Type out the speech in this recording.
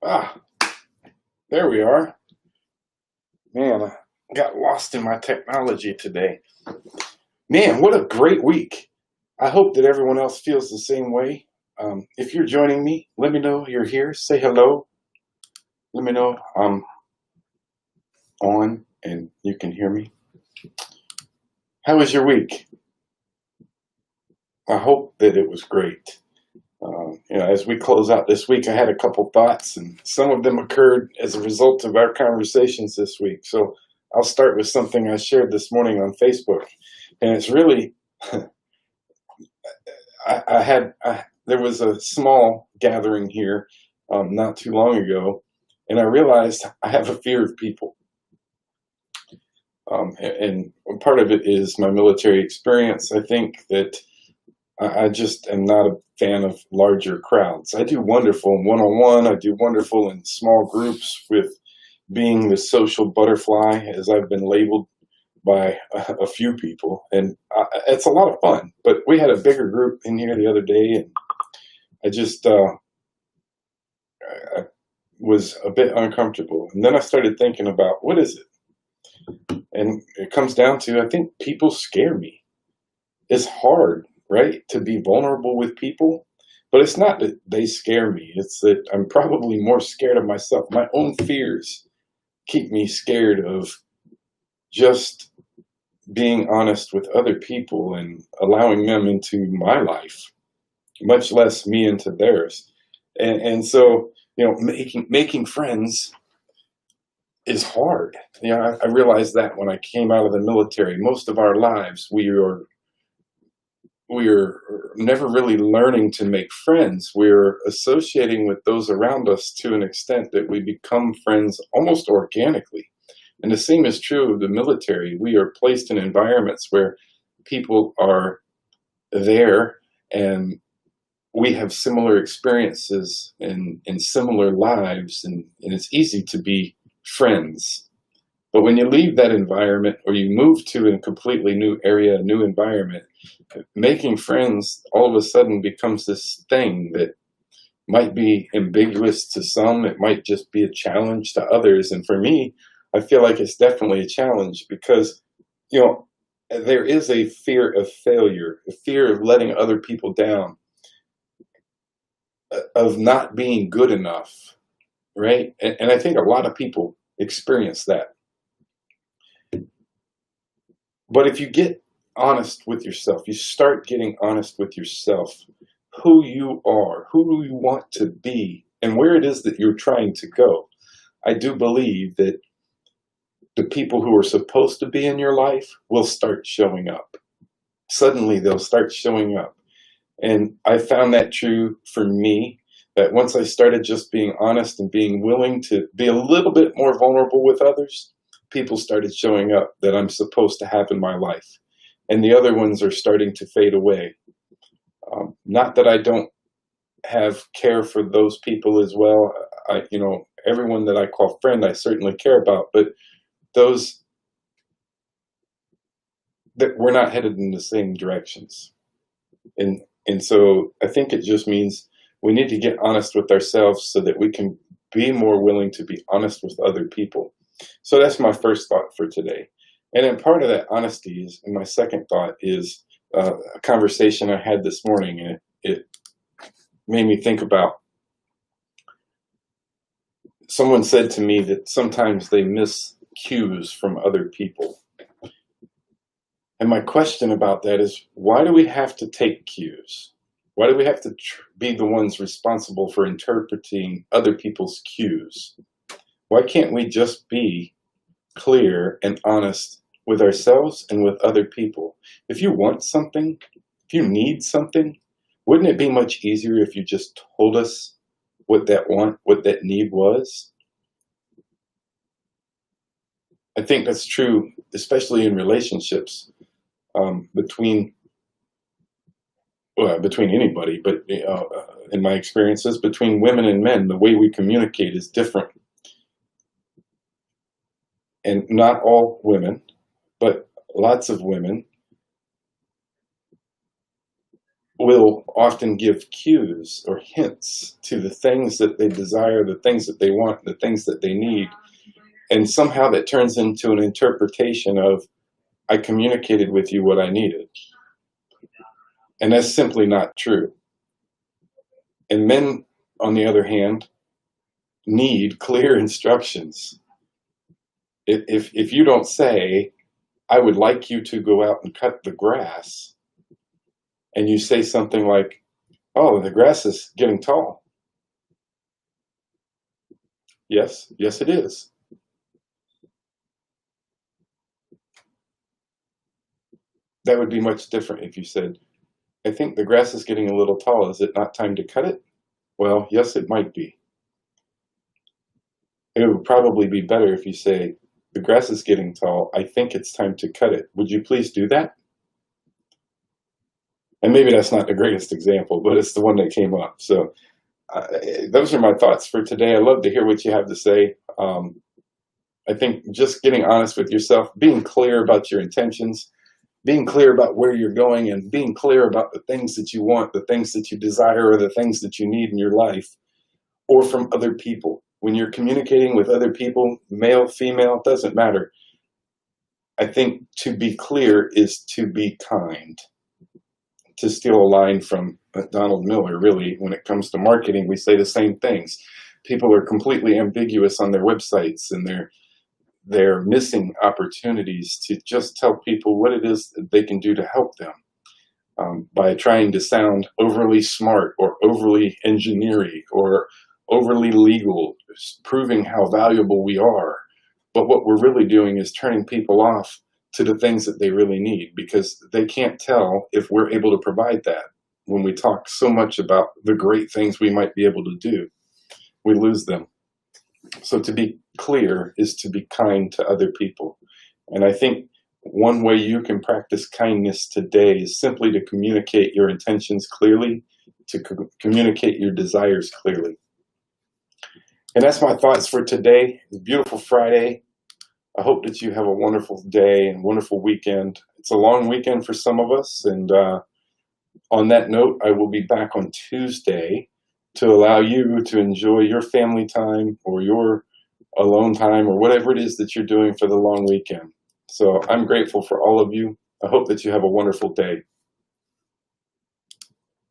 Ah, there we are. Man, I got lost in my technology today. Man, what a great week. I hope that everyone else feels the same way. If you're joining me, let me know you're here. Say hello. Let me know I'm on and you can hear me. How was your week? I hope that it was great. As we close out this week, I had a couple thoughts, and some of them occurred as a result of our conversations this week. So I'll start with something I shared this morning on Facebook, and it's really there was a small gathering here not too long ago, and I realized I have a fear of people. And part of it is my military experience. I think that I just am not a fan of larger crowds. I do wonderful in one-on-one. I do wonderful in small groups with being the social butterfly, as I've been labeled by a few people. And it's a lot of fun. But we had a bigger group in here the other day, and I just I was a bit uncomfortable. And then I started thinking about, what is it? And it comes down to, I think people scare me. It's hard, right, to be vulnerable with people, but it's not that they scare me. It's that I'm probably more scared of myself. My own fears keep me scared of just being honest with other people and allowing them into my life, much less me into theirs. And so, making friends is hard. I realized that when I came out of the military. Most of our lives, we're never really learning to make friends. We're associating with those around us to an extent that we become friends almost organically. And the same is true of the military. We are placed in environments where people are there and we have similar experiences and similar lives, and it's easy to be friends. But when you leave that environment or you move to a completely new area, a new environment, making friends all of a sudden becomes this thing that might be ambiguous to some. It might just be a challenge to others. And for me, I feel like it's definitely a challenge because, there is a fear of failure, a fear of letting other people down, of not being good enough, right? And I think a lot of people experience that. But if you get honest with yourself, you start getting honest with yourself, who you are, who you want to be, and where it is that you're trying to go. I do believe that the people who are supposed to be in your life will start showing up. Suddenly they'll start showing up. And I found that true for me, that once I started just being honest and being willing to be a little bit more vulnerable with others, people started showing up that I'm supposed to have in my life. And the other ones are starting to fade away. Not that I don't have care for those people as well. Everyone that I call friend, I certainly care about, but those that we're not headed in the same directions. And so I think it just means we need to get honest with ourselves so that we can be more willing to be honest with other people. So that's my first thought for today. And then part of that honesty is, and my second thought is a conversation I had this morning, and it made me think about, someone said to me that sometimes they miss cues from other people. And my question about that is, why do we have to take cues? Why do we have to be the ones responsible for interpreting other people's cues? Why can't we just be clear and honest with ourselves and with other people? If you want something, if you need something, wouldn't it be much easier if you just told us what that need was? I think that's true, especially in relationships, between anybody, but in my experiences, between women and men, the way we communicate is different. And not all women, but lots of women will often give cues or hints to the things that they desire, the things that they want, the things that they need. And somehow that turns into an interpretation of, I communicated with you what I needed. And that's simply not true. And men, on the other hand, need clear instructions. If you don't say, I would like you to go out and cut the grass, and you say something like, oh, the grass is getting tall. Yes, yes it is. That would be much different if you said, I think the grass is getting a little tall. Is it not time to cut it? Well, yes, it might be. It would probably be better if you say, the grass is getting tall. I think it's time to cut it. Would you please do that? And maybe that's not the greatest example, but it's the one that came up. So those are my thoughts for today. I love to hear what you have to say. I think just getting honest with yourself, being clear about your intentions, being clear about where you're going, and being clear about the things that you want, the things that you desire, or the things that you need in your life, or from other people. When you're communicating with other people, male, female, doesn't matter. I think to be clear is to be kind. To steal a line from Donald Miller, really, when it comes to marketing, we say the same things. People are completely ambiguous on their websites, and they're missing opportunities to just tell people what it is that they can do to help them by trying to sound overly smart or overly engineering or overly legal, proving how valuable we are. But what we're really doing is turning people off to the things that they really need, because they can't tell if we're able to provide that. When we talk so much about the great things we might be able to do, we lose them. So to be clear is to be kind to other people. And I think one way you can practice kindness today is simply to communicate your intentions clearly, to communicate your desires clearly. And that's my thoughts for today. It's a beautiful Friday. I hope that you have a wonderful day and wonderful weekend. It's a long weekend for some of us. And on that note, I will be back on Tuesday to allow you to enjoy your family time or your alone time or whatever it is that you're doing for the long weekend. So I'm grateful for all of you. I hope that you have a wonderful day.